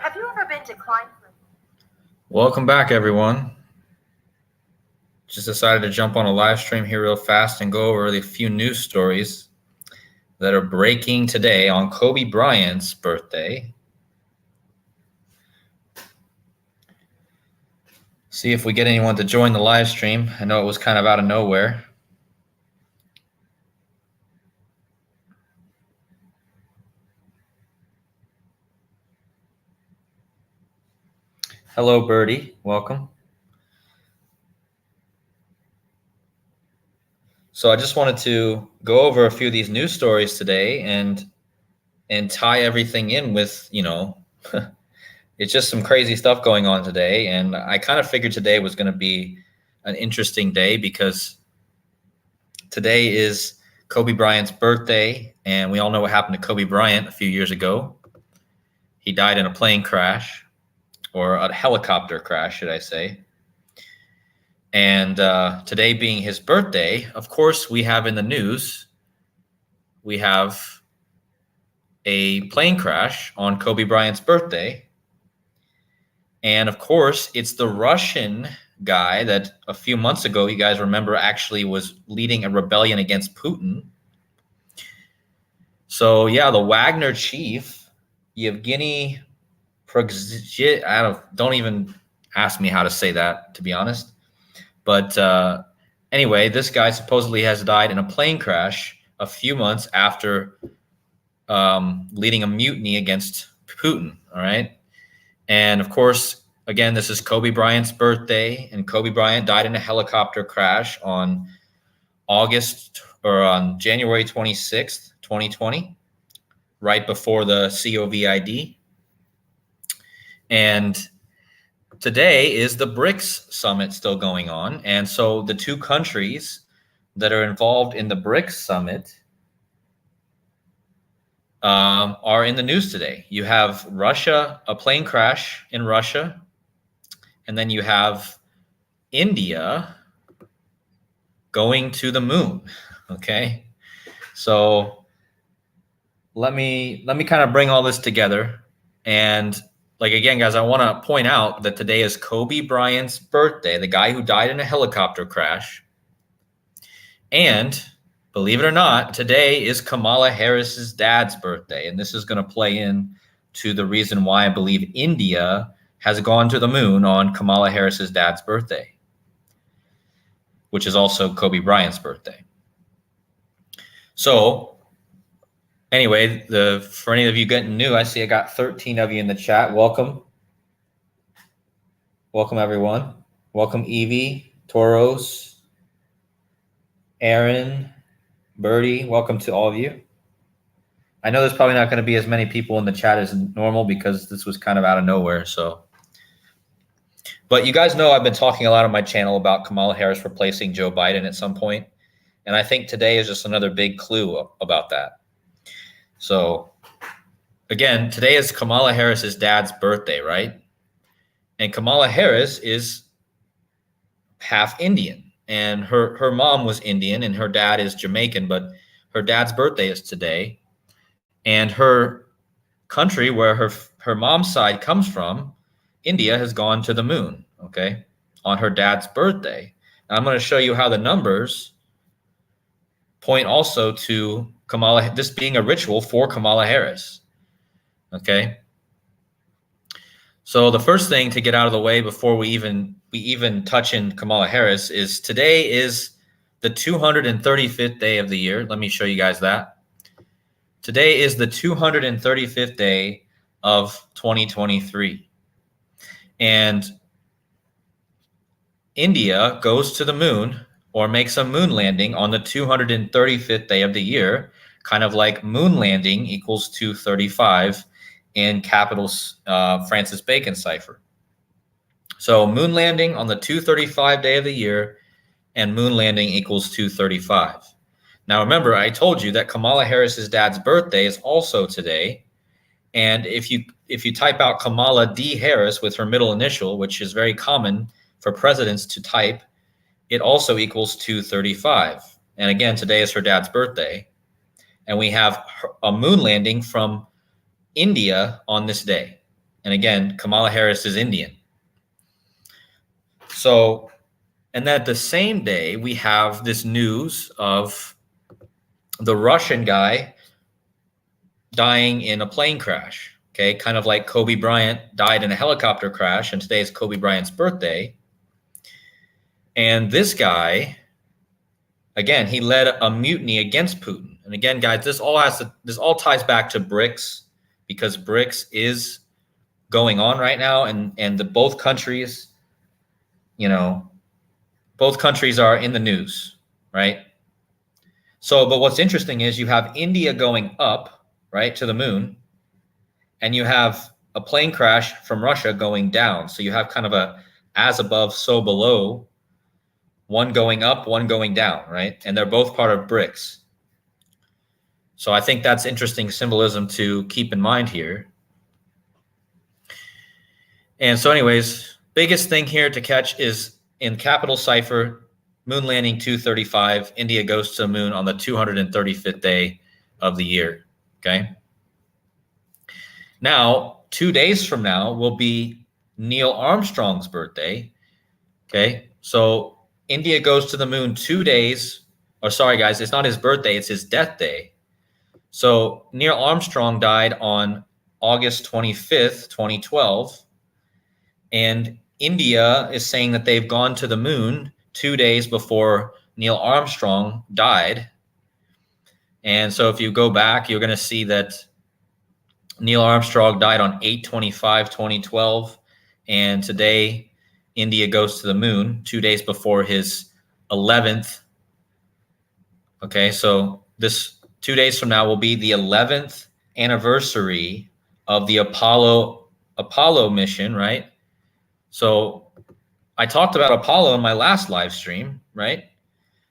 Have you ever been declined? Welcome back, everyone. Just decided to jump on a live stream here real fast and go over the few news stories that are breaking today on Kobe Bryant's birthday. See if we get anyone to join the live stream. I know it was kind of out of nowhere. Hello, Birdie. Welcome. So I just wanted to go over a few of these news stories today and tie everything in with, it's just some crazy stuff going on today. And I kind of figured today was going to be an interesting day because today is Kobe Bryant's birthday. And we all know what happened to Kobe Bryant a few years ago. He died in a plane crash, or a helicopter crash, should I say. And today being his birthday, of course, we have in the news, we have a plane crash on Kobe Bryant's birthday. And of course, it's the Russian guy that a few months ago, you guys remember, actually was leading a rebellion against Putin. So yeah, the Wagner chief, Yevgeny Prigozhin, don't even ask me how to say that, to be honest. But anyway, this guy supposedly has died in a plane crash a few months after leading a mutiny against Putin, all right? And of course, again, this is Kobe Bryant's birthday, and Kobe Bryant died in a helicopter crash on January 26th, 2020, right before the COVID. And today is the BRICS summit still going on. And so the two countries that are involved in the BRICS summit are in the news today. You have Russia, a plane crash in Russia, and then you have India going to the moon. Okay, so let me kind of bring all this together. And again, guys, I want to point out that today is Kobe Bryant's birthday, the guy who died in a helicopter crash. And believe it or not, today is Kamala Harris's dad's birthday. And this is going to play in to the reason why I believe India has gone to the moon on Kamala Harris's dad's birthday, which is also Kobe Bryant's birthday. So anyway, for any of you getting new, I see I got 13 of you in the chat. Welcome. Welcome, everyone. Welcome, Evie, Toros, Aaron, Birdie. Welcome to all of you. I know there's probably not going to be as many people in the chat as normal because this was kind of out of nowhere. But you guys know I've been talking a lot on my channel about Kamala Harris replacing Joe Biden at some point. And I think today is just another big clue about that. So again, today is Kamala Harris's dad's birthday, right? And Kamala Harris is half Indian, and her mom was Indian and her dad is Jamaican, but her dad's birthday is today. And her country, where her mom's side comes from, India, has gone to the moon, okay, on her dad's birthday. And I'm going to show you how the numbers point also to this being a ritual for Kamala Harris. Okay. So the first thing to get out of the way before we even touch in Kamala Harris is today is the 235th day of the year. Let me show you guys that. Today is the 235th day of 2023. And India goes to the moon or makes a moon landing on the 235th day of the year, kind of like moon landing equals 235 in capital Francis Bacon cipher. So moon landing on the 235 day of the year and moon landing equals 235. Now, remember, I told you that Kamala Harris's dad's birthday is also today. And if you type out Kamala D. Harris with her middle initial, which is very common for presidents to type, it also equals 235. And again, today is her dad's birthday. And we have a moon landing from India on this day. And again, Kamala Harris is Indian. So, and then at the same day, we have this news of the Russian guy dying in a plane crash. Okay, kind of like Kobe Bryant died in a helicopter crash, and today is Kobe Bryant's birthday. And this guy, again, he led a mutiny against Putin. And again, guys, this all ties back to BRICS, because BRICS is going on right now, and both countries, both countries are in the news, right? So, but what's interesting is you have India going up, right, to the moon, and you have a plane crash from Russia going down. So you have kind of a as above, so below, one going up, one going down, right? And they're both part of BRICS. So I think that's interesting symbolism to keep in mind here. And so anyways, biggest thing here to catch is in capital cipher, moon landing 235, India goes to the moon on the 235th day of the year, okay? Now, 2 days from now will be Neil Armstrong's birthday, okay? So India goes to the moon 2 days, or sorry guys, it's not his birthday, it's his death day. So Neil Armstrong died on August 25th, 2012, and India is saying that they've gone to the moon 2 days before Neil Armstrong died. And so if you go back, you're going to see that Neil Armstrong died on 8/25/2012, and today India goes to the moon 2 days before his 11th. Okay, so this 2 days from now will be the 11th anniversary of the Apollo mission, right? So I talked about Apollo in my last live stream, right?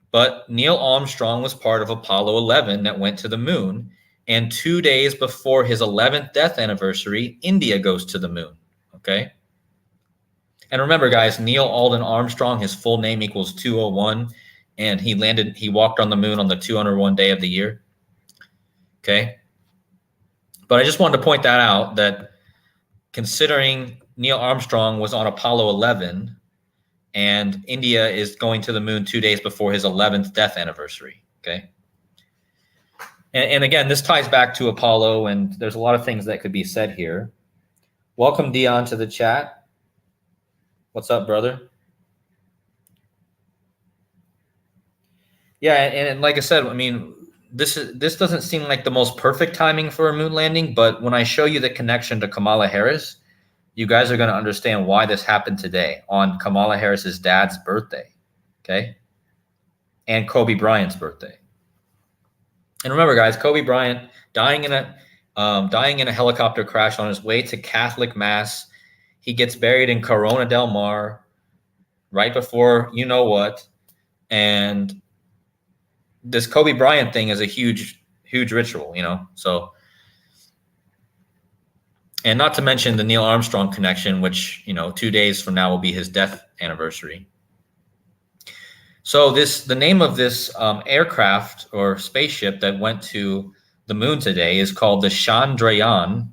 But Neil Armstrong was part of Apollo 11 that went to the moon. And 2 days before his 11th death anniversary, India goes to the moon, okay? And remember, guys, Neil Alden Armstrong, his full name equals 201, and he walked on the moon on the 201 day of the year, okay? But I just wanted to point that out, that considering Neil Armstrong was on Apollo 11 and India is going to the moon 2 days before his 11th death anniversary, okay? And again, this ties back to Apollo, and there's a lot of things that could be said here. Welcome, Dion, to the chat. What's up, brother? Yeah, and like I said, I mean, this doesn't seem like the most perfect timing for a moon landing, but when I show you the connection to Kamala Harris, you guys are going to understand why this happened today on Kamala Harris's dad's birthday, okay? And Kobe Bryant's birthday. And remember, guys, Kobe Bryant dying in a helicopter crash on his way to Catholic Mass. He gets buried in Corona del Mar right before you know what. And this Kobe Bryant thing is a huge, huge ritual, So, and not to mention the Neil Armstrong connection, which 2 days from now will be his death anniversary. So the name of this aircraft or spaceship that went to the moon today is called the Chandrayaan.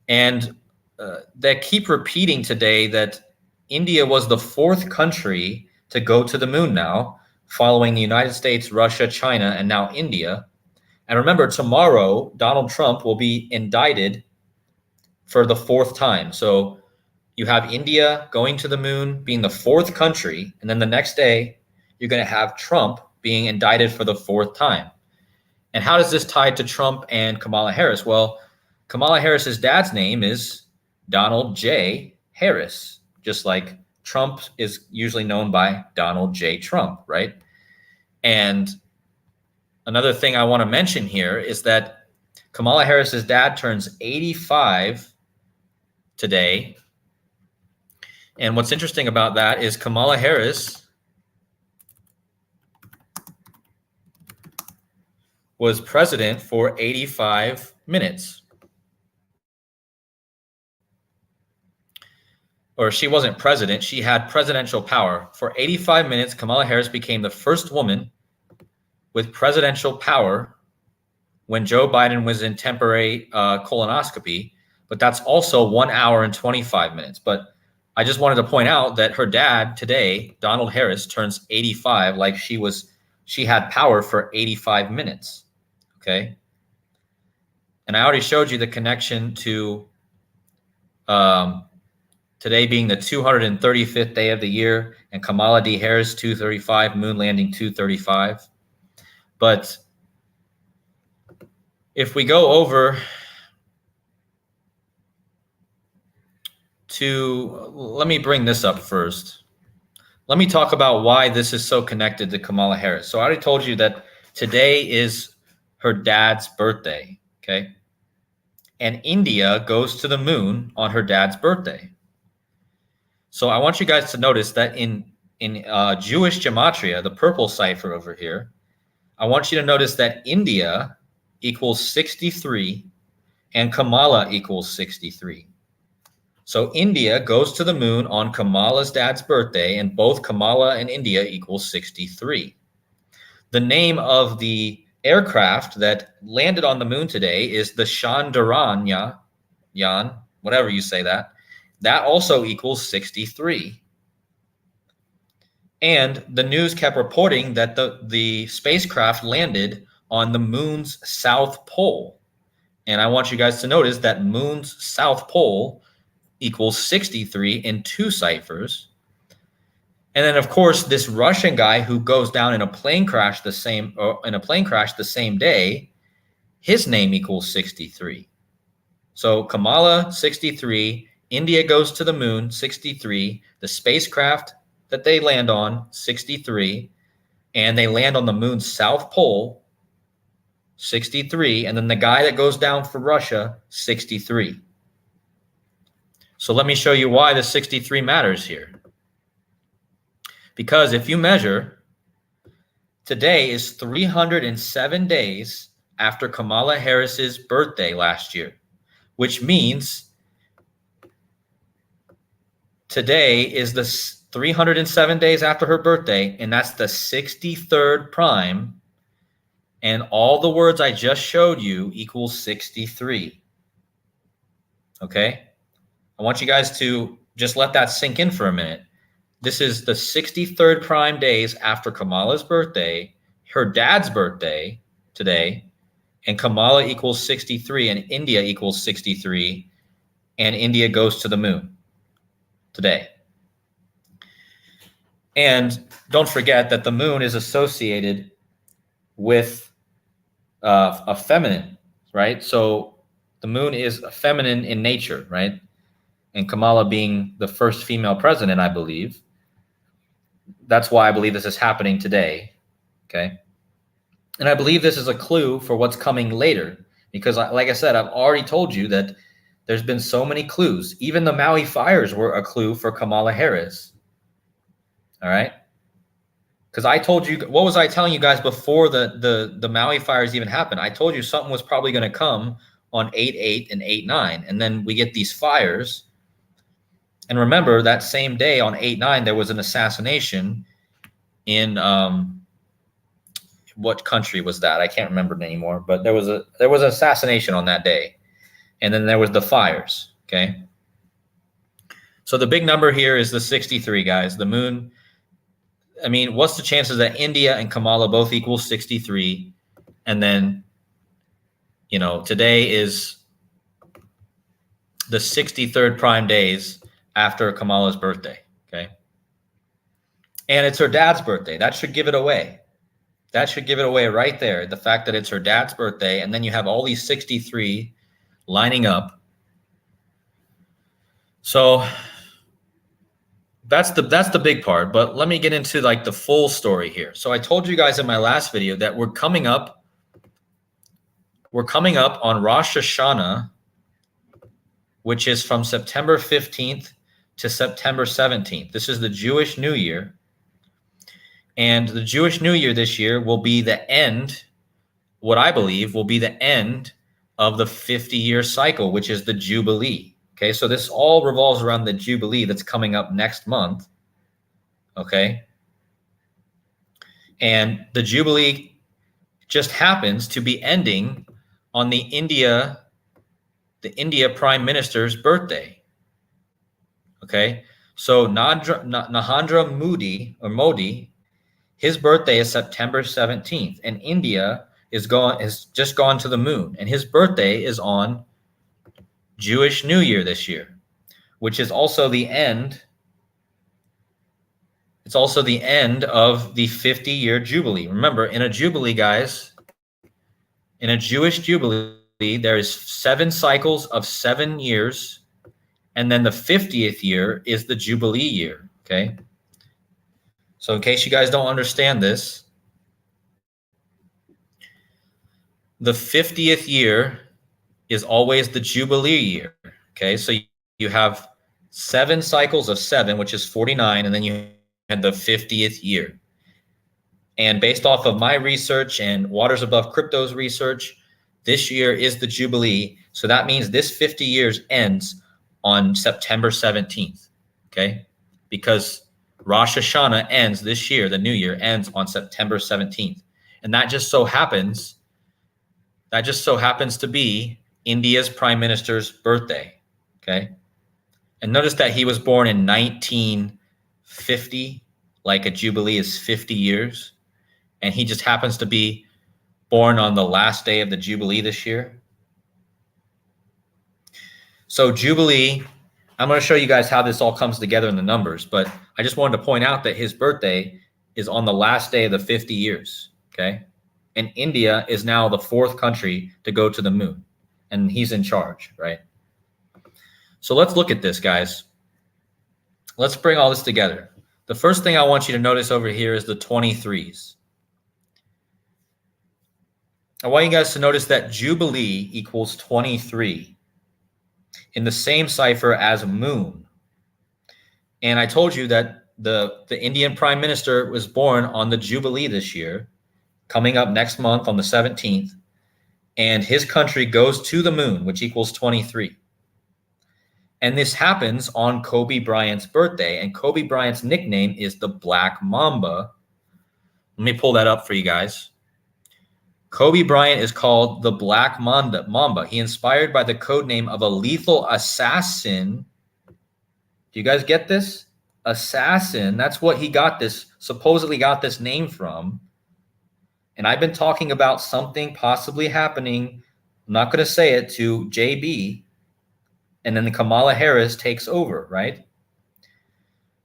And they keep repeating today that India was the 4th country to go to the moon now, following the United States, Russia, China, and now India. And remember, tomorrow, Donald Trump will be indicted for the 4th time. So you have India going to the moon, being the 4th country, and then the next day, you're going to have Trump being indicted for the 4th time. And how does this tie to Trump and Kamala Harris? Well, Kamala Harris's dad's name is Donald J. Harris, just like Trump is usually known by Donald J. Trump, right? And another thing I want to mention here is that Kamala Harris's dad turns 85 today. And what's interesting about that is Kamala Harris was president for 85 minutes. Or she wasn't president, she had presidential power. For 85 minutes, Kamala Harris became the first woman with presidential power when Joe Biden was in temporary colonoscopy. but that's also 1 hour and 25 minutes. But I just wanted to point out that her dad today, Donald Harris, turns 85, like she had power for 85 minutes. Okay. And I already showed you the connection to today being the 235th day of the year, and Kamala D. Harris 235, moon landing 235. But if we go over to, let me bring this up first. Let me talk about why this is so connected to Kamala Harris. So I already told you that today is her dad's birthday, okay? And India goes to the moon on her dad's birthday. So I want you guys to notice that in Jewish gematria, the purple cipher over here, I want you to notice that India equals 63 and Kamala equals 63. So India goes to the moon on Kamala's dad's birthday, and both Kamala and India equals 63. The name of the aircraft that landed on the moon today is the Chandrayaan, whatever you say that. That also equals 63. And the news kept reporting that the spacecraft landed on the moon's south pole. And I want you guys to notice that moon's south pole equals 63 in two ciphers. And then, of course, this Russian guy who goes down in a plane crash the same day, his name equals 63. So Kamala 63, India goes to the moon 63, the spacecraft that they land on 63, and they land on the moon's south pole 63, and then the guy that goes down for Russia 63. So let me show you why the 63 matters here. Because if you measure, today is 307 days after Kamala Harris's birthday last year, which means today is the 307 days after her birthday, and that's the 63rd prime, and all the words I just showed you equals 63. Okay? I want you guys to just let that sink in for a minute. This is the 63rd prime days after Kamala's birthday, her dad's birthday today, and Kamala equals 63 and India equals 63, and India goes to the moon today. And don't forget that the moon is associated with a feminine, right? So the moon is feminine in nature, right? And Kamala being the first female president, I believe. That's why I believe this is happening today, okay? And I believe this is a clue for what's coming later because, like I said, I've already told you that there's been so many clues. Even the Maui fires were a clue for Kamala Harris, all right? Because I told you, what was I telling you guys before the Maui fires even happened? I told you something was probably going to come on 8/8 and 8/9, and then we get these fires. And remember, that same day on 8/9, there was an assassination in what country was that? I can't remember it anymore. But there was an assassination on that day, and then there was the fires. Okay. So the big number here is the 63, guys. The moon. I mean, what's the chances that India and Kamala both equal 63, and then, today is the 63rd prime days after Kamala's birthday, okay? And it's her dad's birthday. That should give it away. That should give it away right there, the fact that it's her dad's birthday, and then you have all these 63 lining up. So that's the big part, but let me get into like the full story here. So I told you guys in my last video that we're coming up on Rosh Hashanah, which is from September 15th to September 17th. This is the Jewish New Year. And the Jewish New Year this year will be the end, what I believe will be the end of the 50-year cycle, which is the Jubilee. Okay, so this all revolves around the Jubilee that's coming up next month. Okay. And the Jubilee just happens to be ending on the India the India Prime Minister's birthday. Okay, so Narendra Modi, his birthday is September 17th, and India has just gone to the moon, and his birthday is on Jewish New Year this year, which is also the end. It's also the end of the 50-year Jubilee. Remember, in a Jubilee, guys, in a Jewish Jubilee, there is 7 cycles of 7 years, and then the 50th year is the Jubilee year, okay? So in case you guys don't understand this, the 50th year is always the Jubilee year, okay? So you have 7 cycles of 7, which is 49, and then you had the 50th year. And based off of my research and Waters Above Crypto's research, this year is the Jubilee. So that means this 50 years ends on September 17th, okay? Because Rosh Hashanah ends this year, the new year ends on September 17th. And that just so happens to be India's prime minister's birthday, okay? And notice that he was born in 1950, like a Jubilee is 50 years. And he just happens to be born on the last day of the Jubilee this year. So Jubilee, I'm going to show you guys how this all comes together in the numbers, but I just wanted to point out that his birthday is on the last day of the 50 years, okay? And India is now the 4th country to go to the moon, and he's in charge, right? So let's look at this, guys. Let's bring all this together. The first thing I want you to notice over here is the 23s. I want you guys to notice that Jubilee equals 23 in the same cipher as moon. And I told you that the Indian Prime Minister was born on the Jubilee this year, coming up next month on the 17th, and his country goes to the moon, which equals 23. And this happens on Kobe Bryant's birthday, and Kobe Bryant's nickname is the Black Mamba. Let me pull that up for you guys. Kobe Bryant is called the Black Mamba. He inspired by the code name of a lethal assassin. Do you guys get this? Assassin. That's what he supposedly got this name from. And I've been talking about something possibly happening. I'm not going to say it to JB. And then Kamala Harris takes over, right?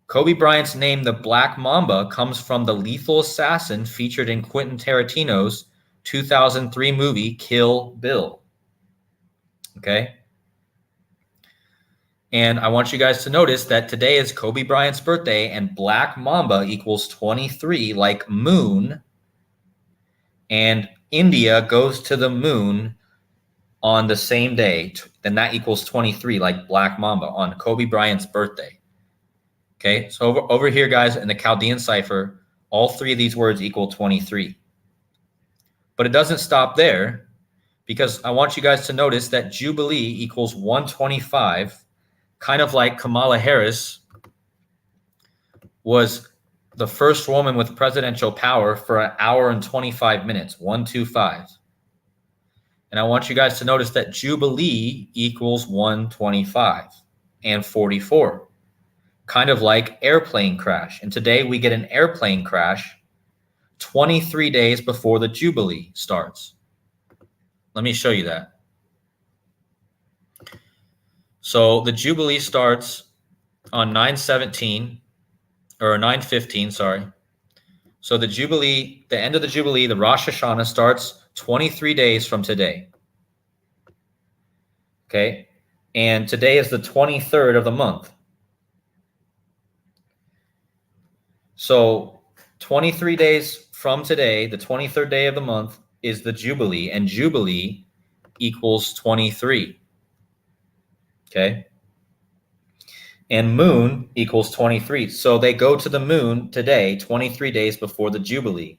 Kobe Bryant's name, the Black Mamba, comes from the lethal assassin featured in Quentin Tarantino's 2003 movie Kill Bill. Okay? And I want you guys to notice that today is Kobe Bryant's birthday, and Black Mamba equals 23, like moon. And India goes to the moon on the same day. Then that equals 23, like Black Mamba, on Kobe Bryant's birthday. Okay? So over here, guys, in the Chaldean cipher, all 3 of these words equal 23. But it doesn't stop there, because I want you guys to notice that Jubilee equals 125, kind of like Kamala Harris was the first woman with presidential power for an hour and 25 minutes, 125. And I want you guys to notice that Jubilee equals 125 and 44, kind of like airplane crash. And today we get an airplane crash 23 days before the Jubilee starts. Let me show you that. So the Jubilee starts on 9/17 or 9/15, sorry. So the Jubilee, the end of the Jubilee, the Rosh Hashanah starts 23 days from today. Okay? And today is the 23rd of the month. So 23 days from today, the 23rd day of the month, is the Jubilee, and Jubilee equals 23. Okay? And moon equals 23. So they go to the moon today, 23 days before the Jubilee.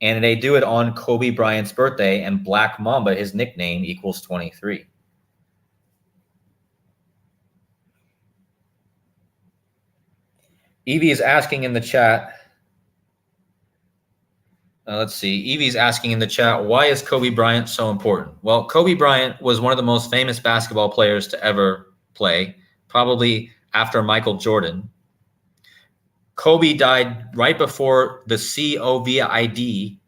And they do it on Kobe Bryant's birthday, and Black Mamba, his nickname, equals 23. Evie is asking in the chat, Let's see. Evie's asking in the chat, why is Kobe Bryant so important? Well, Kobe Bryant was one of the most famous basketball players to ever play, probably after Michael Jordan. Kobe died right before the COVID,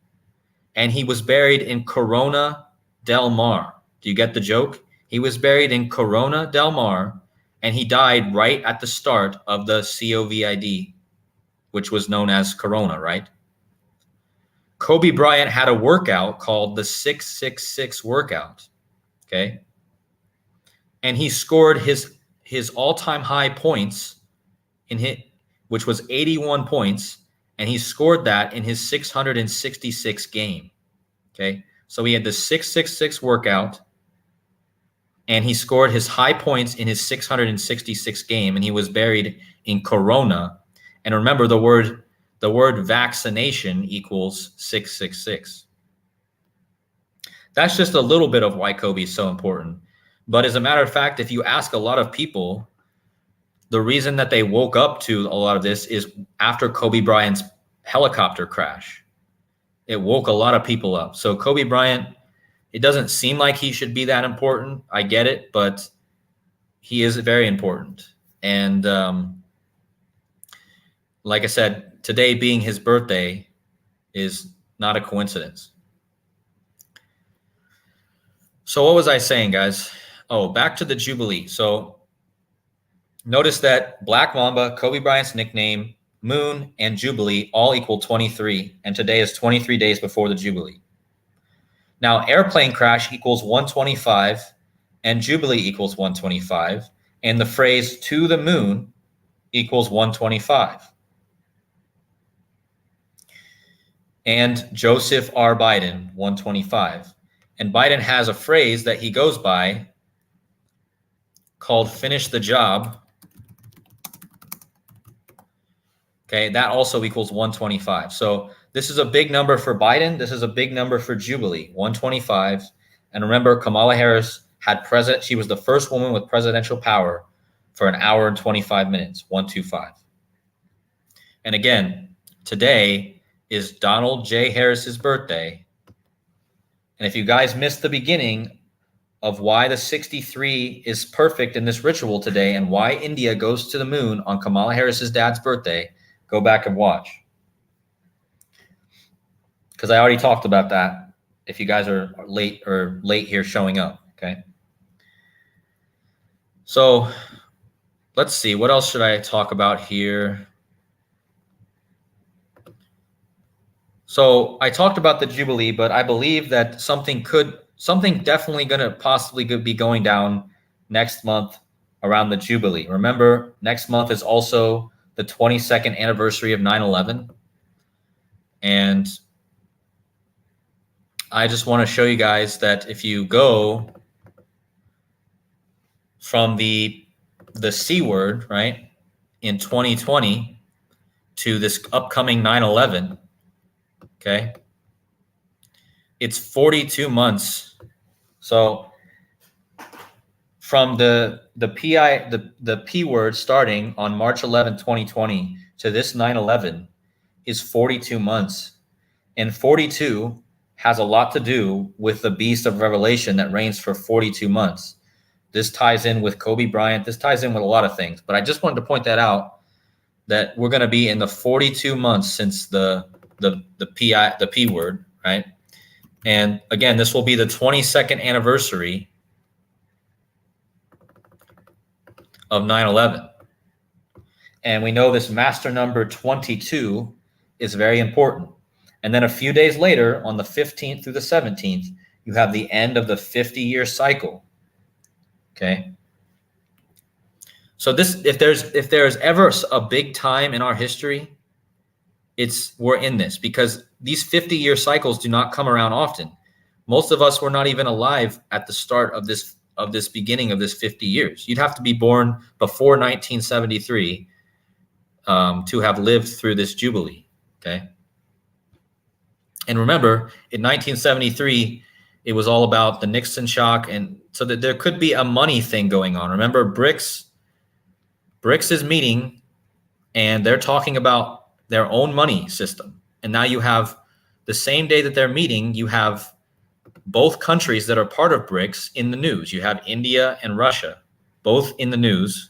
and he was buried in Corona del Mar. Do you get the joke? He was buried in Corona del Mar, and he died right at the start of the COVID, which was known as Corona, right? Kobe Bryant had a workout called the 666 workout, okay? And he scored his all-time high points which was 81 points, and he scored that in his 666 game, okay? So he had the 666 workout, and he scored his high points in his 666 game, and he was buried in Corona. And remember, the word vaccination equals 666. That's just a little bit of why Kobe is so important. But as a matter of fact, if you ask a lot of people, the reason that they woke up to a lot of this is after Kobe Bryant's helicopter crash. It woke a lot of people up. So Kobe Bryant, it doesn't seem like he should be that important. I get it, but he is very important. And like I said, today being his birthday is not a coincidence. So what was I saying, guys? Oh, back to the Jubilee. So notice that Black Mamba, Kobe Bryant's nickname, Moon, and Jubilee all equal 23, and today is 23 days before the Jubilee. Now, airplane crash equals 125, and Jubilee equals 125, and the phrase to the moon equals 125. And Joseph R. Biden, 125. And Biden has a phrase that he goes by called finish the job. Okay, that also equals 125. So this is a big number for Biden. This is a big number for Jubilee, 125. And remember, Kamala Harris she was the first woman with presidential power for an hour and 25 minutes, 125. And again, today is Donald J. Harris's birthday. And if you guys missed the beginning of why the 63 is perfect in this ritual today and why India goes to the moon on Kamala Harris's dad's birthday, go back and watch. Because I already talked about that if you guys are late here showing up, okay? So let's see, what else should I talk about here? So I talked about the Jubilee, but I believe that something definitely going to possibly be going down next month around the Jubilee. Remember, next month is also the 22nd anniversary of 9/11. And I just want to show you guys that if you go from the C word, right, in 2020 to this upcoming 9/11, okay, it's 42 months. So from the P word starting on March 11, 2020 to this 9/11 is 42 months. And 42 has a lot to do with the beast of Revelation that reigns for 42 months. This ties in with Kobe Bryant. This ties in with a lot of things. But I just wanted to point that out, that we're going to be in the 42 months since the P word, right? And again, this will be the 22nd anniversary of 9/11. And we know this master number 22 is very important. And then a few days later, on the 15th through the 17th, you have the end of the 50-year cycle. Okay. So if there's ever a big time in our history, we're in this, because these 50-year cycles do not come around often. Most of us were not even alive at the start of this beginning of this 50 years. You'd have to be born before 1973 to have lived through this Jubilee. Okay. And remember, in 1973, it was all about the Nixon shock, and so that there could be a money thing going on. Remember, BRICS is meeting, and they're talking about their own money system. And now you have the same day that they're meeting, you have both countries that are part of BRICS in the news. You have India and Russia, both in the news.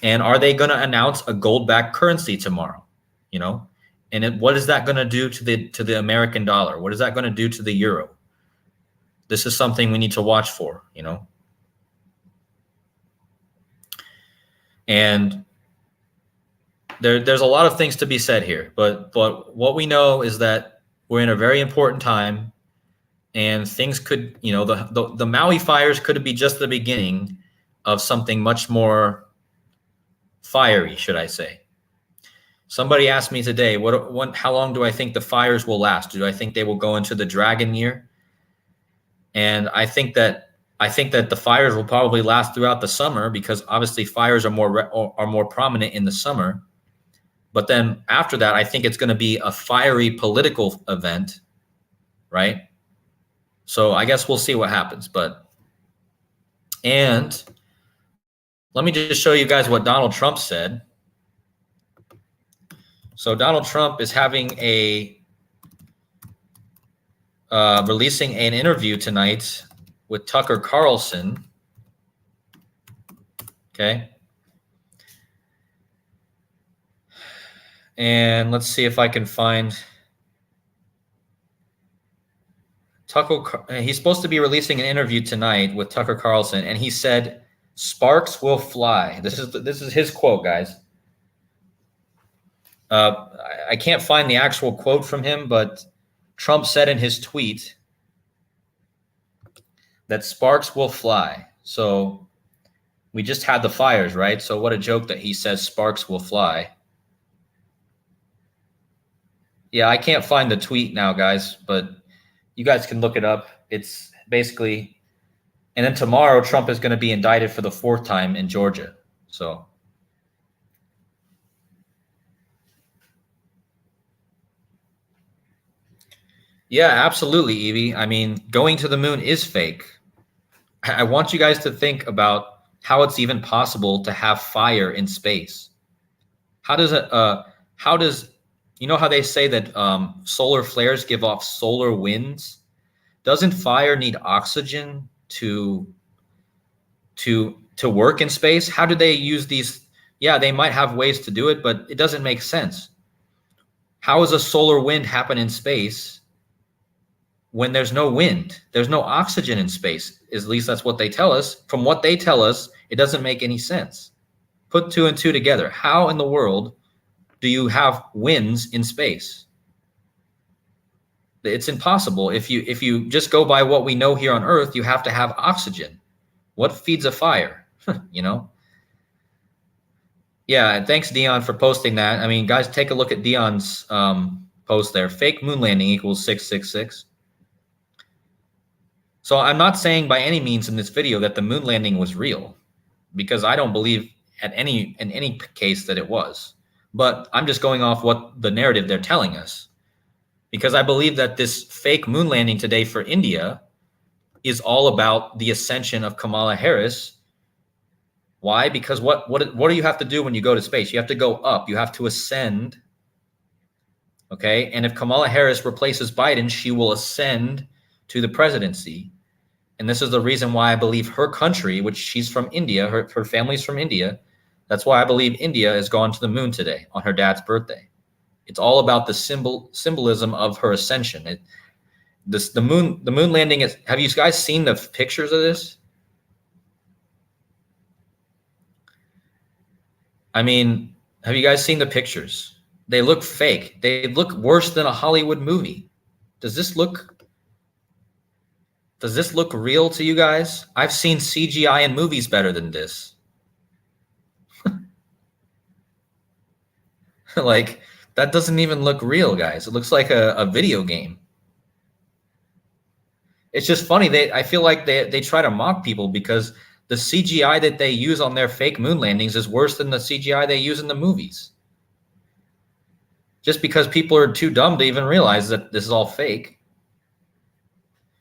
And are they going to announce a gold-backed currency tomorrow? You know, and what is that going to do to the American dollar? What is that going to do to the euro? This is something we need to watch for, you know. And there's a lot of things to be said here, but what we know is that we're in a very important time, and things could, you know, the Maui fires could be just the beginning of something much more fiery, should I say. Somebody asked me today, how long do I think the fires will last? Do I think they will go into the dragon year? And I think that the fires will probably last throughout the summer, because obviously fires are more prominent in the summer. But then after that, I think it's going to be a fiery political event, right? So I guess we'll see what happens. And let me just show you guys what Donald Trump said. So Donald Trump is having releasing an interview tonight with Tucker Carlson. Okay. And let's see if I can find Tucker. He's supposed to be releasing an interview tonight with Tucker Carlson, and he said, "Sparks will fly." This is his quote, guys. I can't find the actual quote from him, but Trump said in his tweet that sparks will fly. So we just had the fires, right? So what a joke that he says sparks will fly. Yeah, I can't find the tweet now, guys, but you guys can look it up. It's basically, and then tomorrow Trump is going to be indicted for the 4th time in Georgia. So yeah, absolutely, Evie. I mean, going to the moon is fake. I want you guys to think about how it's even possible to have fire in space. How does you know how they say that solar flares give off solar winds? Doesn't fire need oxygen to work in space? How do they use these? Yeah, they might have ways to do it, but it doesn't make sense. How does a solar wind happen in space when there's no wind? There's no oxygen in space. At least that's what they tell us. From what they tell us, it doesn't make any sense. Put 2 and 2 together. How in the world do you have winds in space? It's impossible. If you just go by what we know here on Earth, you have to have oxygen. What feeds a fire? You know? Yeah, and thanks, Dion, for posting that. I mean, guys, take a look at Dion's post there. Fake moon landing equals 666. So I'm not saying by any means in this video that the moon landing was real, because I don't believe in any case that it was. But I'm just going off what the narrative they're telling us, because I believe that this fake moon landing today for India is all about the ascension of Kamala Harris. Why? Because what do you have to do when you go to space? You have to go up. You have to ascend. Okay? And if Kamala Harris replaces Biden, she will ascend to the presidency. And this is the reason why I believe her country, which she's from India, her family's from India, that's why I believe India has gone to the moon today on her dad's birthday. It's all about the symbolism of her ascension. The moon landing is. Have you guys seen the pictures of this? I mean, have you guys seen the pictures? They look fake. They look worse than a Hollywood movie. Does this look real to you guys? I've seen CGI in movies better than this. Like, that doesn't even look real, guys. It looks like a video game. It's just funny. I feel like they try to mock people because the CGI that they use on their fake moon landings is worse than the CGI they use in the movies. Just because people are too dumb to even realize that this is all fake.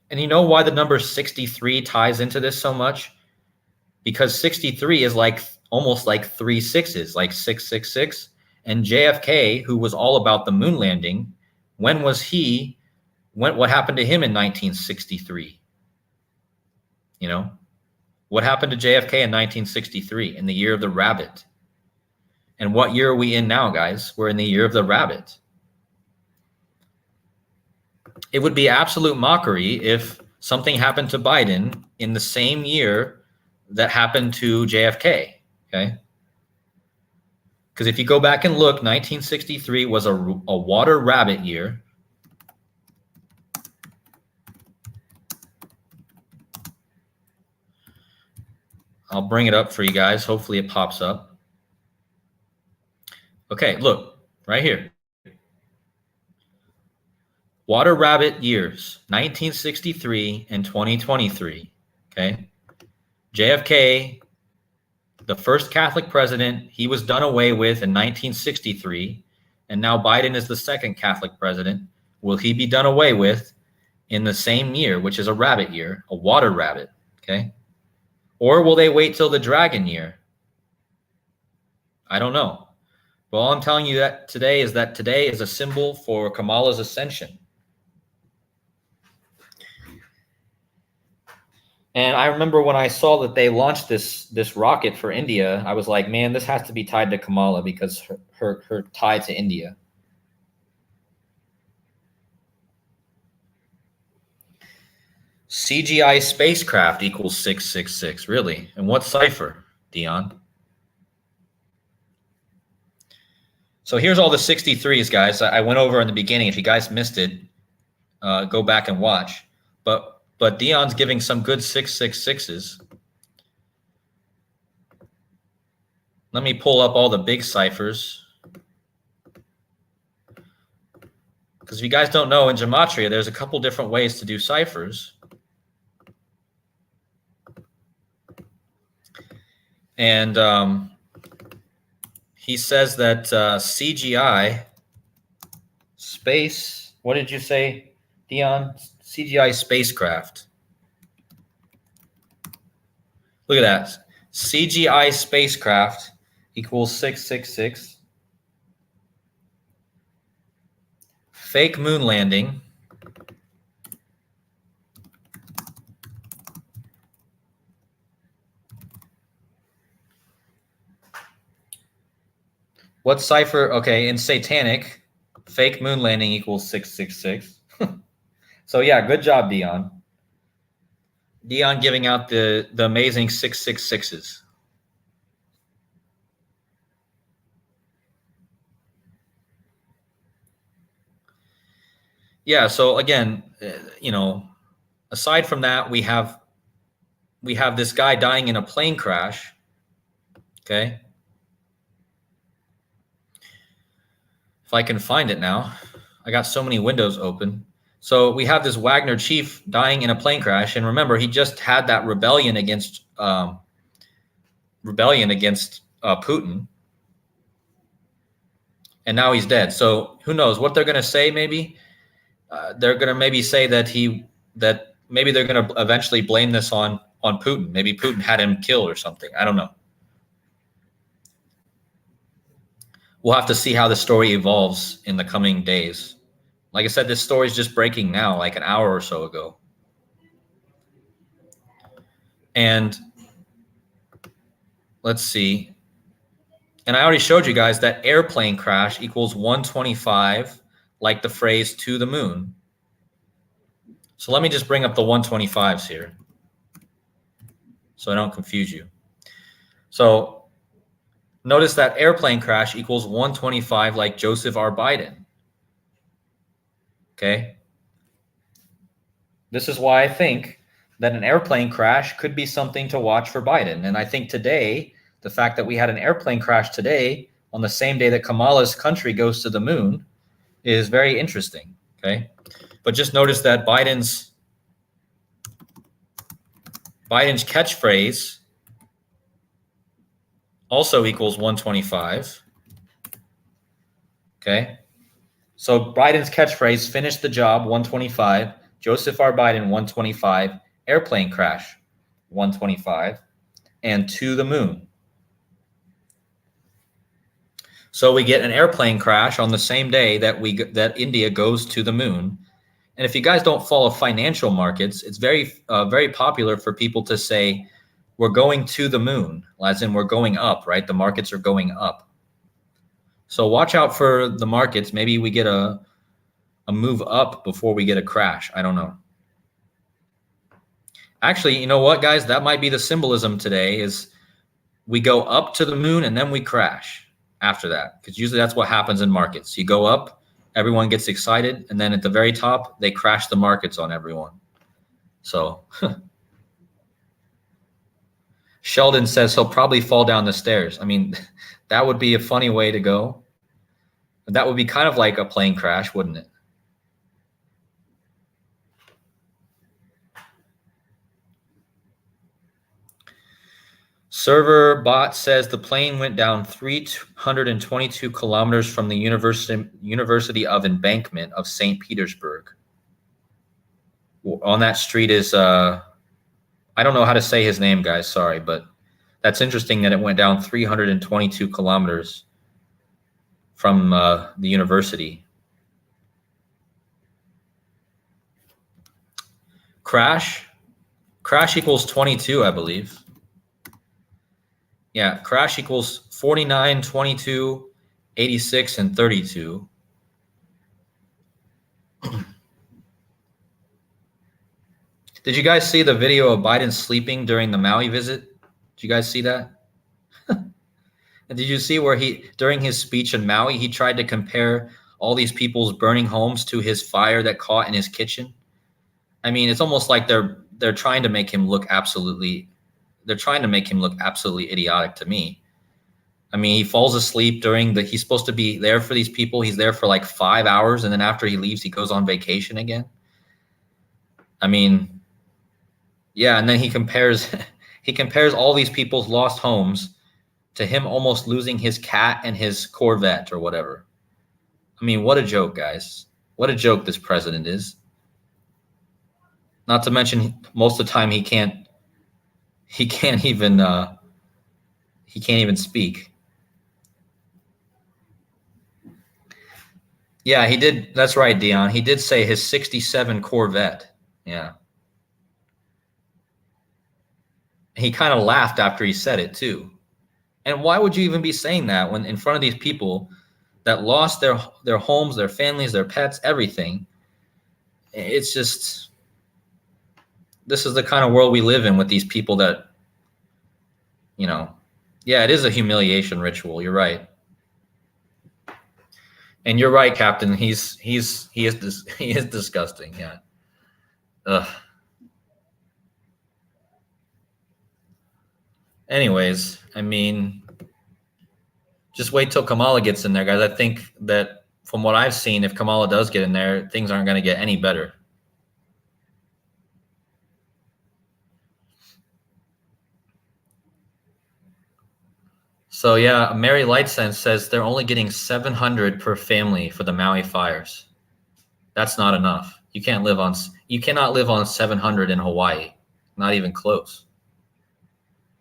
And you know why the number 63 ties into this so much? Because 63 is like almost like 3 sixes, like 666. And JFK, who was all about the moon landing, when was he What happened to him in 1963? You know, what happened to JFK in 1963, in the year of the rabbit? And what year are we in now, guys? We're in the year of the rabbit. It would be absolute mockery if something happened to Biden in the same year that happened to JFK, okay? Because if you go back and look, 1963 was a water rabbit year. I'll bring it up for you guys. Hopefully it pops up. Okay, look, right here. Water rabbit years, 1963 and 2023, okay? JFK, the first Catholic president, he was done away with in 1963, and now Biden is the second Catholic president. Will he be done away with in the same year, which is a rabbit year, a water rabbit, okay? Or will they wait till the dragon year? I don't know. But all I'm telling you that today is a symbol for Kamala's ascension. And I remember when I saw that they launched this rocket for India, I was like, man, this has to be tied to Kamala because her tie to India. CGI spacecraft equals 666, really? And what cipher, Dion? So here's all the 63s, guys. I went over in the beginning. If you guys missed it, go back and watch. But Dion's giving some good 666s. Let me pull up all the big ciphers. Because if you guys don't know, in gematria, there's a couple different ways to do ciphers. And he says that CGI space, what did you say, Dion? CGI spacecraft. Look at that. CGI spacecraft equals 666. Fake moon landing. What cipher? Okay, in satanic, fake moon landing equals 666. So yeah, good job, Dion. Dion giving out the amazing 666s. Yeah, so again, you know, aside from that, we have this guy dying in a plane crash. Okay. If I can find it now. I got so many windows open. So we have this Wagner chief dying in a plane crash, and remember, he just had that rebellion against Putin, and now he's dead. So who knows what they're going to say? Maybe they're going to maybe say that maybe they're going to eventually blame this on Putin. Maybe Putin had him killed or something. I don't know. We'll have to see how the story evolves in the coming days. Like I said, this story is just breaking now, like an hour or so ago. And let's see. And I already showed you guys that airplane crash equals 125, like the phrase to the moon. So let me just bring up the 125s here so I don't confuse you. So notice that airplane crash equals 125, like Joseph R. Biden. Okay. This is why I think that an airplane crash could be something to watch for Biden. And I think today, the fact that we had an airplane crash today on the same day that Kamala's country goes to the moon is very interesting. Okay. But just notice that Biden's catchphrase also equals 125. Okay. So Biden's catchphrase, finish the job, 125. Joseph R. Biden, 125. Airplane crash, 125. And to the moon. So we get an airplane crash on the same day that India goes to the moon. And if you guys don't follow financial markets, it's very popular for people to say, we're going to the moon, as in we're going up, right? The markets are going up. So watch out for the markets. Maybe we get a move up before we get a crash. I don't know. Actually, you know what, guys? That might be the symbolism today is we go up to the moon and then we crash after that. Because usually that's what happens in markets. You go up, everyone gets excited, and then at the very top, they crash the markets on everyone. So Sheldon says he'll probably fall down the stairs. I mean, that would be a funny way to go. That would be kind of like a plane crash, wouldn't it? Server bot says the plane went down 322 kilometers from the University of Embankment of St. Petersburg. On that street is, I don't know how to say his name, guys. Sorry, but that's interesting that it went down 322 kilometers from the university. Crash equals 22, I believe. Yeah, crash equals 49, 22, 86, and 32. Did you guys see the video of Biden sleeping during the Maui visit? Did you guys see that? And did you see where during his speech in Maui, he tried to compare all these people's burning homes to his fire that caught in his kitchen? I mean, it's almost like they're trying to make him look absolutely idiotic to me. I mean, he falls asleep he's supposed to be there for these people. He's there for like 5 hours. And then after he leaves, he goes on vacation again. I mean, yeah. And then he compares all these people's lost homes to him almost losing his cat and his Corvette or whatever. I mean, what a joke, guys. What a joke this president is. Not to mention most of the time he can't even speak. Yeah, he did. That's right, Dion. He did say his 67 Corvette. Yeah. He kind of laughed after he said it too. And why would you even be saying that when in front of these people that lost their homes, their families, their pets, everything? It's just, this is the kind of world we live in with these people that, yeah, it is a humiliation ritual. You're right. And you're right, Captain. He is disgusting. Yeah. Ugh. Anyways, I mean, just wait till Kamala gets in there, guys. I think that from what I've seen, if Kamala does get in there, things aren't going to get any better. So yeah, Mary Lightsense says they're only getting $700 per family for the Maui fires. That's not enough. You cannot live on $700 in Hawaii. Not even close.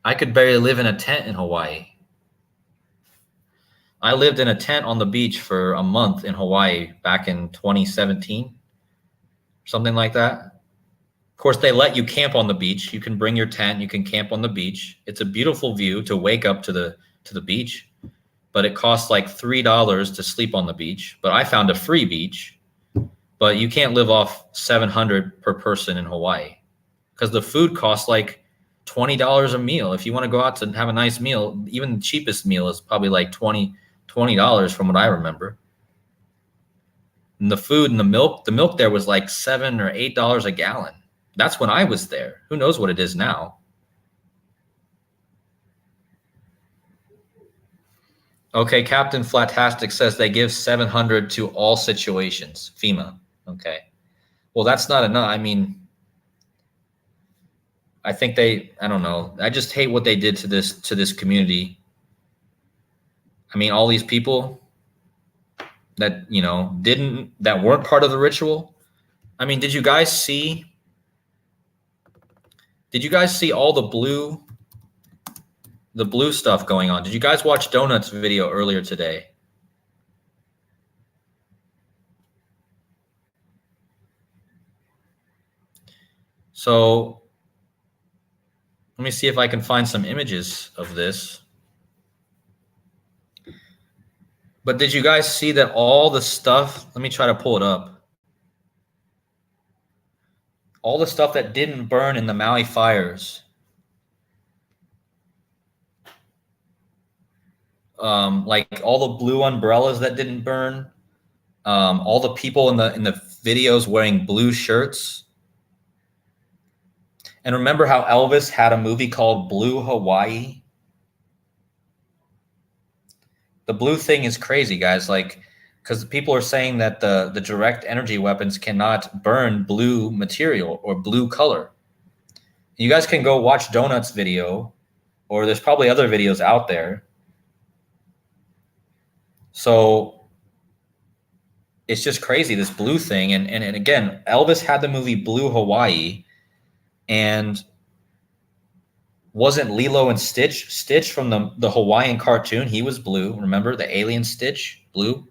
I could barely live in a tent in Hawaii. I lived in a tent on the beach for a month in Hawaii back in 2017, something like that. Of course, they let you camp on the beach. You can bring your tent. You can camp on the beach. It's a beautiful view to wake up to the beach, but it costs like $3 to sleep on the beach. But I found a free beach, but you can't live off $700 per person in Hawaii because the food costs like $20 a meal. If you want to go out to have a nice meal, even the cheapest meal is probably like $20 from what I remember. And the food and the milk there was like $7 or $8 a gallon. That's when I was there. Who knows what it is now? Okay, Captain Flatastic says they give $700 to all situations, FEMA. Okay. Well, that's not enough. I mean, I think I don't know. I just hate what they did to this community. I mean, all these people that, that weren't part of the ritual. I mean, did you guys see all the blue stuff going on? Did you guys watch Donut's video earlier today? So let me see if I can find some images of this. But did you guys see that all the stuff, let me try to pull it up. All the stuff that didn't burn in the Maui fires, like all the blue umbrellas that didn't burn, all the people in the videos wearing blue shirts. And remember how Elvis had a movie called Blue Hawaii? The blue thing is crazy, guys. Like, because people are saying that the direct energy weapons cannot burn blue material or blue color. You guys can go watch Donut's video, or there's probably other videos out there. So it's just crazy, this blue thing. And again, Elvis had the movie Blue Hawaii, and wasn't Lilo and Stitch from the Hawaiian cartoon? He was blue. Remember the alien Stitch, blue?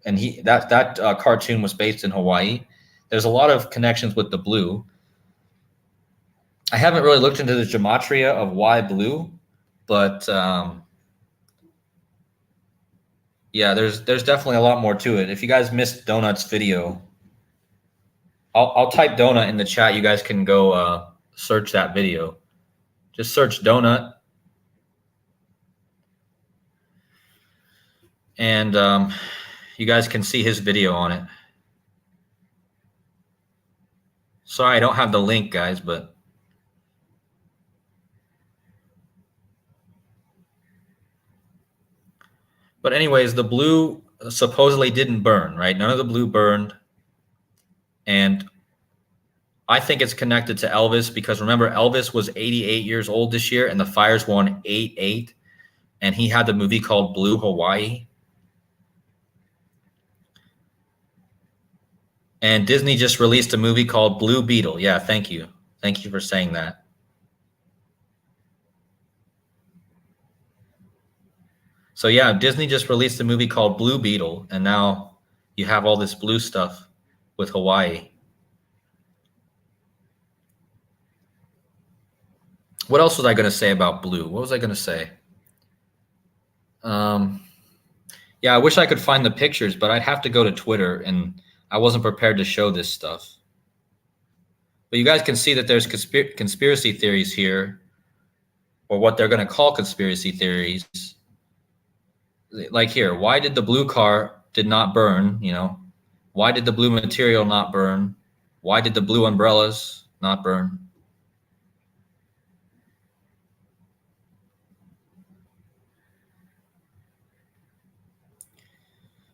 And that cartoon was based in Hawaii. There's a lot of connections with the blue. I haven't really looked into the gematria of why blue, but yeah, there's definitely a lot more to it. If you guys missed Donut's video, I'll type Donut in the chat. You guys can go search that video. Just search Donut, and you guys can see his video on it. Sorry, I don't have the link, guys, but anyways, the blue supposedly didn't burn, right? None of the blue burned. And I think it's connected to Elvis, because remember, Elvis was 88 years old this year, and the fires won 8-8, and he had the movie called Blue Hawaii. And Disney just released a movie called Blue Beetle. Yeah, thank you. Thank you for saying that. So yeah, Disney just released a movie called Blue Beetle, and now you have all this blue stuff with Hawaii. What else was I going to say about blue? What was I going to say? Yeah, I wish I could find the pictures, but I'd have to go to Twitter, and I wasn't prepared to show this stuff. But you guys can see that there's conspiracy theories here, or what they're going to call conspiracy theories. Like here, why did the blue car did not burn? You know, why did the blue material not burn? Why did the blue umbrellas not burn?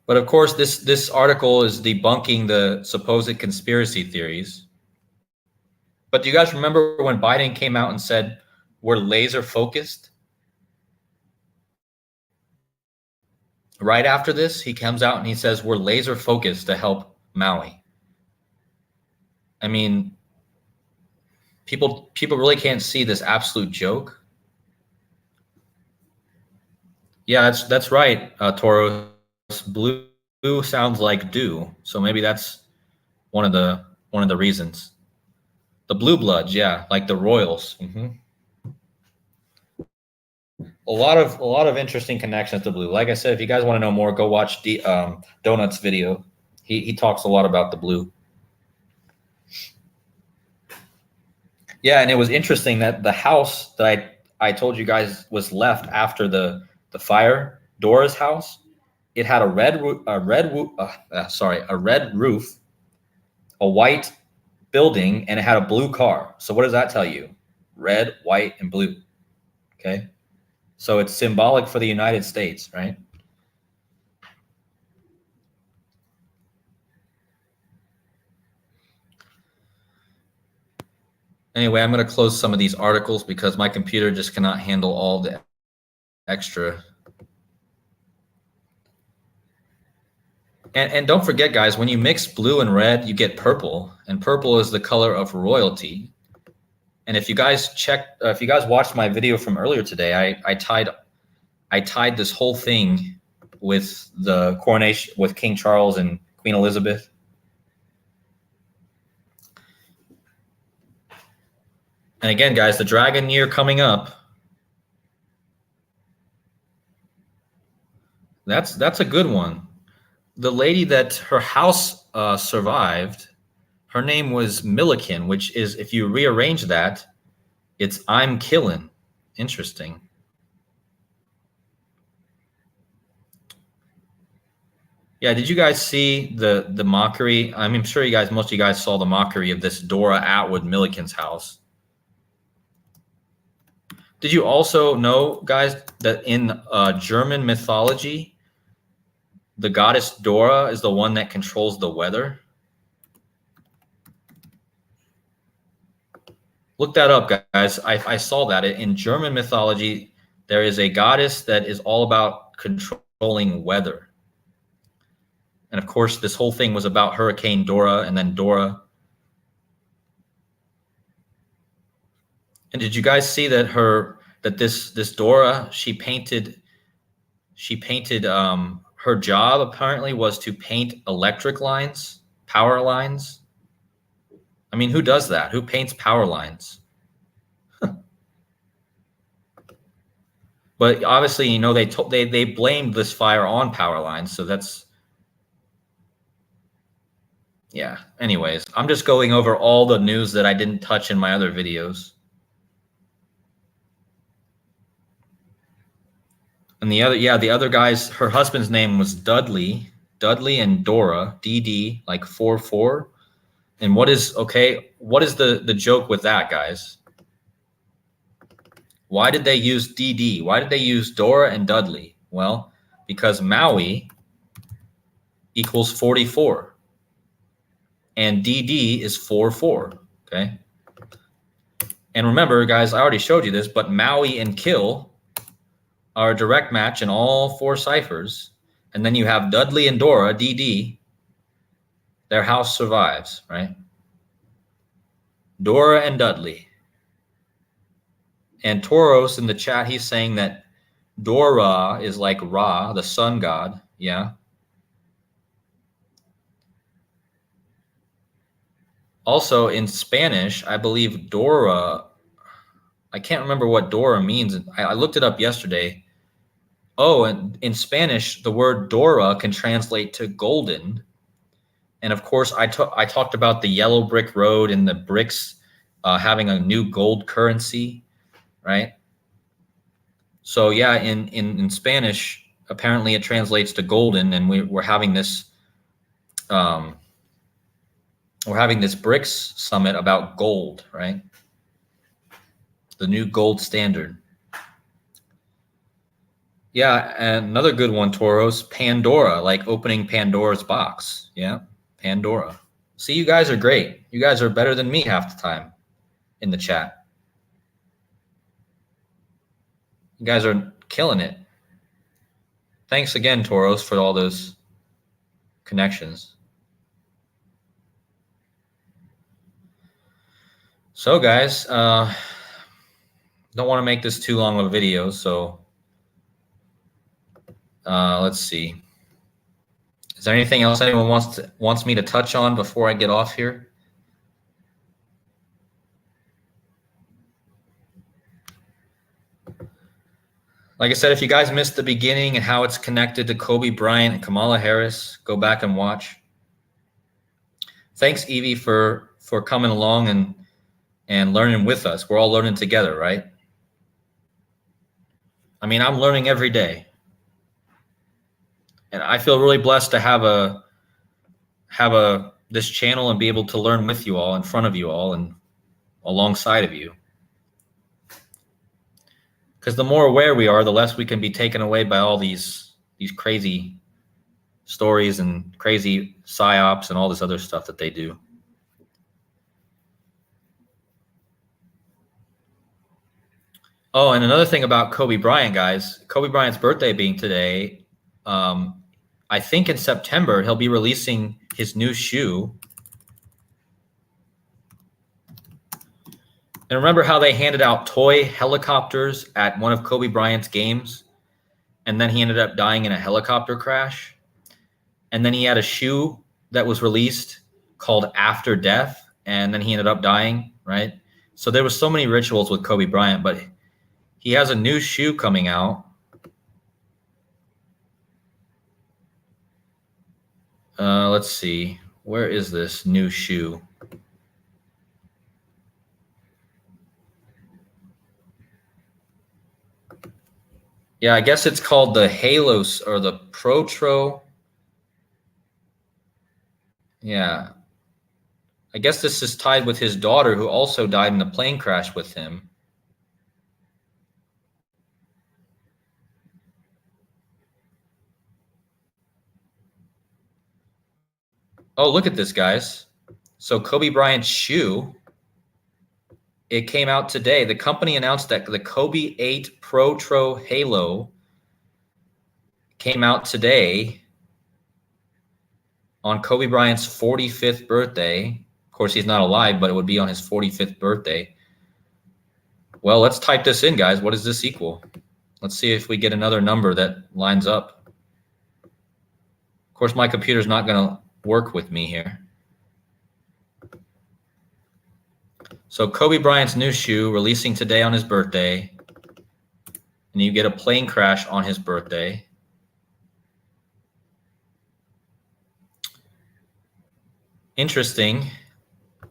But of course, this article is debunking the supposed conspiracy theories. But do you guys remember when Biden came out and said, we're laser focused? Right after this, he comes out and he says, we're laser focused to help Maui. I mean, people really can't see this absolute joke. Yeah, that's right, Toro. Blue sounds like dew, so maybe that's one of the reasons. The blue bloods, yeah, like the royals. A lot of interesting connections to blue. Like I said, if you guys want to know more, go watch Donut's video. He talks a lot about the blue. Yeah, and it was interesting that the house that I told you guys was left after the fire, Dora's house, it had a red roof, a white building, and it had a blue car. So what does that tell you? Red, white, and blue. Okay. So it's symbolic for the United States, right? Anyway, I'm going to close some of these articles because my computer just cannot handle all the extra. And don't forget, guys, when you mix blue and red, you get purple, and purple is the color of royalty. And if you guys watched my video from earlier today, I tied this whole thing with the coronation with King Charles and Queen Elizabeth. And again, guys, the dragon year coming up. That's a good one. The lady that her house survived, her name was Milliken, which is, if you rearrange that, it's I'm killing. Interesting. Yeah, did you guys see the mockery? I'm sure most of you guys saw the mockery of this Dora Atwood Milliken's house. Did you also know, guys, that in German mythology, the goddess Dora is the one that controls the weather? Look that up, guys. I saw that in German mythology, there is a goddess that is all about controlling weather. And of course, this whole thing was about Hurricane Dora and then Dora. And did you guys see that this Dora, she painted her job apparently was to paint electric lines, power lines. I mean, who does that? Who paints power lines? But obviously, you know, they blamed this fire on power lines, so that's, yeah. Anyways, I'm just going over all the news that I didn't touch in my other videos. And the other guys, her husband's name was Dudley and Dora, DD, like 44. And what is the joke with that, guys? Why did they use DD? Why did they use Dora and Dudley? Well, because Maui equals 44. And DD is 44, okay? And remember, guys, I already showed you this, but Maui and kill are a direct match in all 4 ciphers. And then you have Dudley and Dora, DD. Their house survives, right? Dora and Dudley. And Toros in the chat, he's saying that Dora is like Ra, the sun god. Yeah. Also in Spanish, I believe Dora, I can't remember what Dora means. I looked it up yesterday. Oh, and in Spanish, the word Dora can translate to golden. And of course, I talked about the yellow brick road and the bricks having a new gold currency, right? So yeah, in Spanish, apparently it translates to golden, and we're having this BRICS summit about gold, right? The new gold standard. Yeah, and another good one, Toros, Pandora, like opening Pandora's box. Yeah, Pandora. See, you guys are great. You guys are better than me half the time in the chat. You guys are killing it. Thanks again, Toros, for all those connections. So, guys, don't want to make this too long of a video, so let's see. Is there anything else anyone wants me to touch on before I get off here? Like I said, if you guys missed the beginning and how it's connected to Kobe Bryant and Kamala Harris, go back and watch. Thanks, Evie, for coming along and learning with us. We're all learning together, right? I mean, I'm learning every day. And I feel really blessed to have this channel and be able to learn with you all, in front of you all, and alongside of you. Because the more aware we are, the less we can be taken away by all these crazy stories and crazy psyops and all this other stuff that they do. Oh, and another thing about Kobe Bryant, guys. Kobe Bryant's birthday being today, I think in September, he'll be releasing his new shoe. And remember how they handed out toy helicopters at one of Kobe Bryant's games? And then he ended up dying in a helicopter crash. And then he had a shoe that was released called After Death. And then he ended up dying, right? So there was so many rituals with Kobe Bryant, but he has a new shoe coming out. Let's see. Where is this new shoe? Yeah, I guess it's called the Halos or the Protro. Yeah. I guess this is tied with his daughter, who also died in a plane crash with him. Oh, look at this, guys. So Kobe Bryant's shoe, it came out today. The company announced that the Kobe 8 Protro Halo came out today on Kobe Bryant's 45th birthday. Of course, he's not alive, but it would be on his 45th birthday. Well, let's type this in, guys. What does this equal? Let's see if we get another number that lines up. Of course, my computer's not going to work with me here. So Kobe Bryant's new shoe releasing today on his birthday, and you get a plane crash on his birthday. Interesting.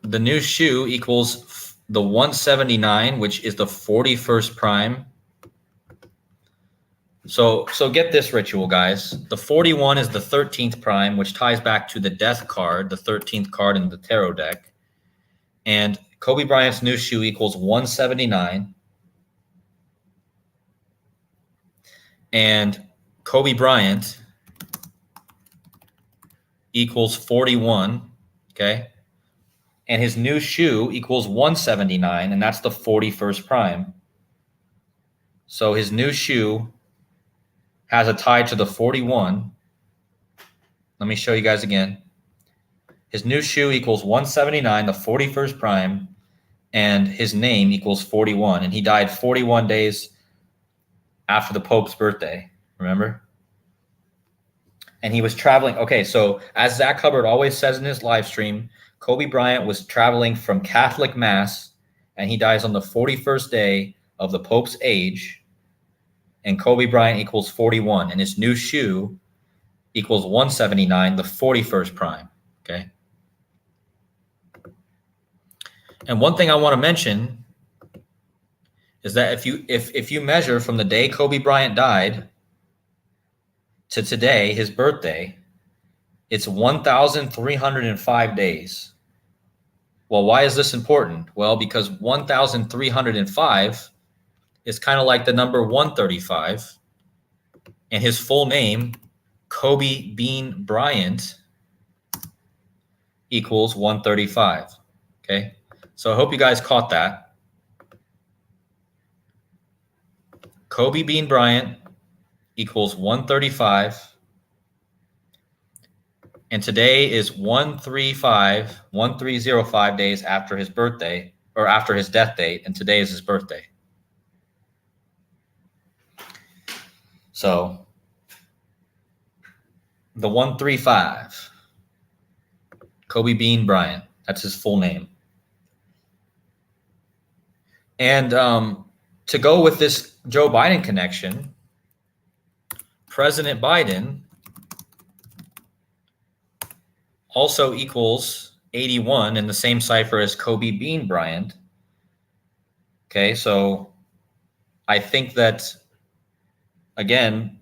The new shoe equals the 179, which is the 41st prime. So get this ritual, guys. The 41 is the 13th prime, which ties back to the death card, the 13th card in the tarot deck. And Kobe Bryant's new shoe equals 179. And Kobe Bryant equals 41, okay? And his new shoe equals 179, and that's the 41st prime. So his new shoe has a tie to the 41. Let me show you guys again. His new shoe equals 179, the 41st prime, and his name equals 41. And he died 41 days after the Pope's birthday, remember? And he was traveling. Okay, so as Zach Hubbard always says in his live stream, Kobe Bryant was traveling from Catholic Mass, and he dies on the 41st day of the Pope's age. And Kobe Bryant equals 41, and his new shoe equals 179, the 41st prime, okay? And one thing I want to mention is that if you measure from the day Kobe Bryant died to today, his birthday, it's 1,305 days. Well, why is this important? Well, because 1,305 is kind of like the number 135, and his full name, Kobe Bean Bryant, equals 135, okay? So I hope you guys caught that. Kobe Bean Bryant equals 135, and today is 1305 days after his birthday, or after his death date, and today is his birthday. So the 135, Kobe Bean Bryant, that's his full name. And to go with this Joe Biden connection, President Biden also equals 81 in the same cipher as Kobe Bean Bryant. Okay, so I think that, again,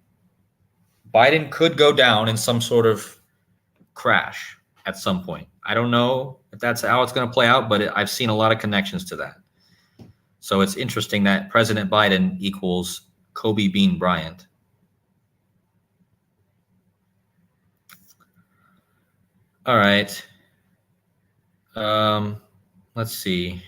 Biden could go down in some sort of crash at some point. I don't know if that's how it's going to play out, but I've seen a lot of connections to that. So it's interesting that President Biden equals Kobe Bean Bryant. All right. Let's see.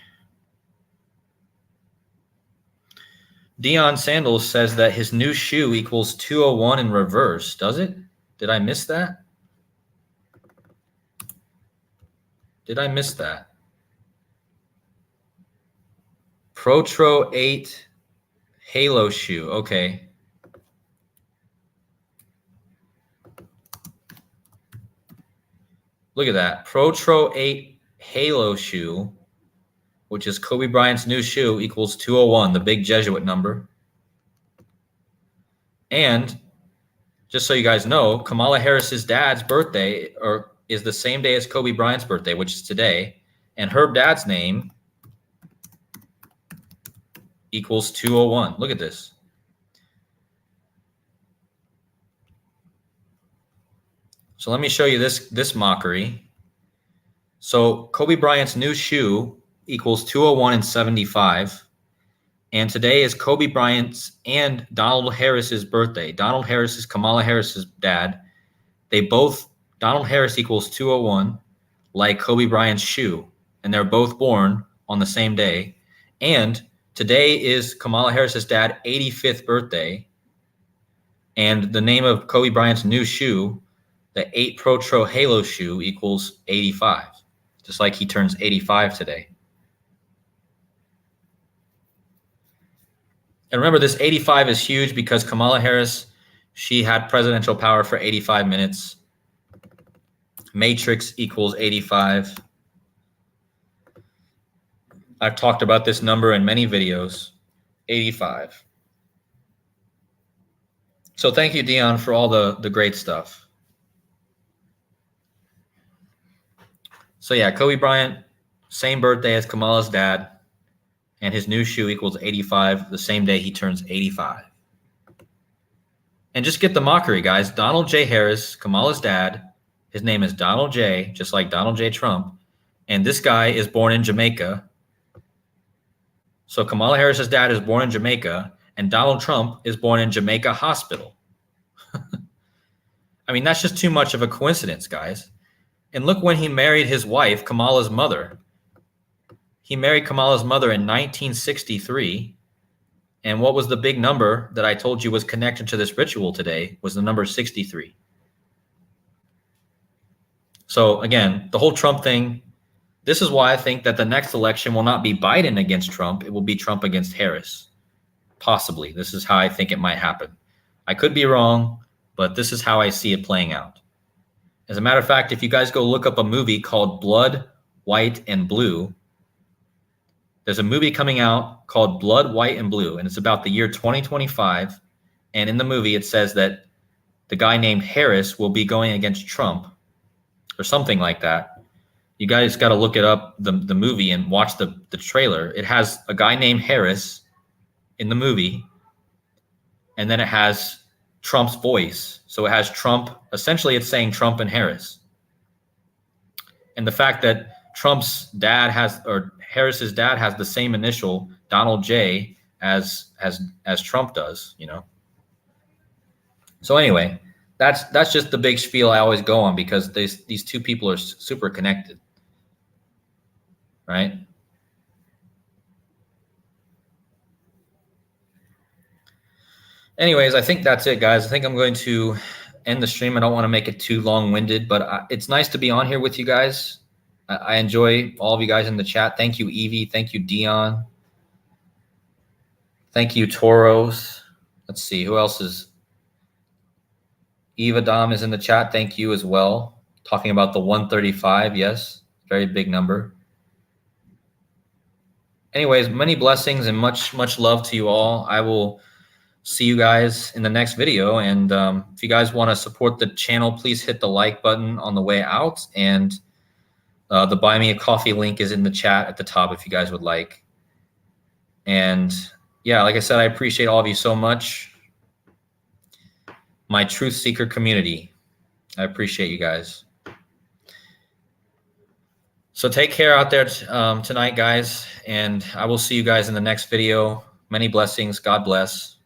Deion Sandals says that his new shoe equals 201 in reverse. Does it? Did I miss that? Did I miss that? Protro 8 Halo shoe. Okay. Look at that. Protro 8 Halo shoe which is Kobe Bryant's new shoe, equals 201, the big Jesuit number. And just so you guys know, Kamala Harris's dad's birthday is the same day as Kobe Bryant's birthday, which is today. And her dad's name equals 201. Look at this. So let me show you this mockery. So Kobe Bryant's new shoe equals 201 and 75. And today is Kobe Bryant's and Donald Harris's birthday. Donald Harris is Kamala Harris's dad. Donald Harris equals 201, like Kobe Bryant's shoe. And they're both born on the same day. And today is Kamala Harris's dad's 85th birthday. And the name of Kobe Bryant's new shoe, the 8 Pro Halo shoe, equals 85, just like he turns 85 today. And remember, this 85 is huge because Kamala Harris, she had presidential power for 85 minutes. Matrix equals 85. I've talked about this number in many videos, 85. So thank you, Dion, for all the great stuff. So yeah, Kobe Bryant, same birthday as Kamala's dad, and his new shoe equals 85, the same day he turns 85. And just get the mockery, guys. Donald J. Harris, Kamala's dad, his name is Donald J., just like Donald J. Trump, and this guy is born in Jamaica. So Kamala Harris's dad is born in Jamaica, and Donald Trump is born in Jamaica Hospital. I mean, that's just too much of a coincidence, guys. And look when he married his wife, Kamala's mother. He married Kamala's mother in 1963. And what was the big number that I told you was connected to this ritual today was the number 63. So again, the whole Trump thing, this is why I think that the next election will not be Biden against Trump. It will be Trump against Harris. Possibly. This is how I think it might happen. I could be wrong, but this is how I see it playing out. As a matter of fact, if you guys go look up a movie called Blood, White, and Blue, there's a movie coming out called Blood, White, and Blue, and it's about the year 2025. And in the movie, it says that the guy named Harris will be going against Trump or something like that. You guys got to look it up, the movie, and watch the trailer. It has a guy named Harris in the movie, and then it has Trump's voice. So it has Trump, essentially it's saying Trump and Harris. And the fact that Trump's dad or Harris's dad has the same initial, Donald J, as Trump does, you know. So anyway, that's just the big spiel I always go on because these two people are super connected, right? Anyways, I think that's it, guys. I think I'm going to end the stream. I don't want to make it too long-winded, but it's nice to be on here with you guys. I enjoy all of you guys in the chat. Thank you, Evie. Thank you, Dion. Thank you, Toros. Let's see, who else is? Eva Dom is in the chat. Thank you as well. Talking about the 135. Yes, very big number. Anyways, many blessings and much love to you all. I will see you guys in the next video. And if you guys want to support the channel, please hit the like button on the way out. And the Buy Me a Coffee link is in the chat at the top if you guys would like. And yeah, like I said, I appreciate all of you so much. My Truth Seeker community. I appreciate you guys. So take care out there tonight, guys. And I will see you guys in the next video. Many blessings. God bless.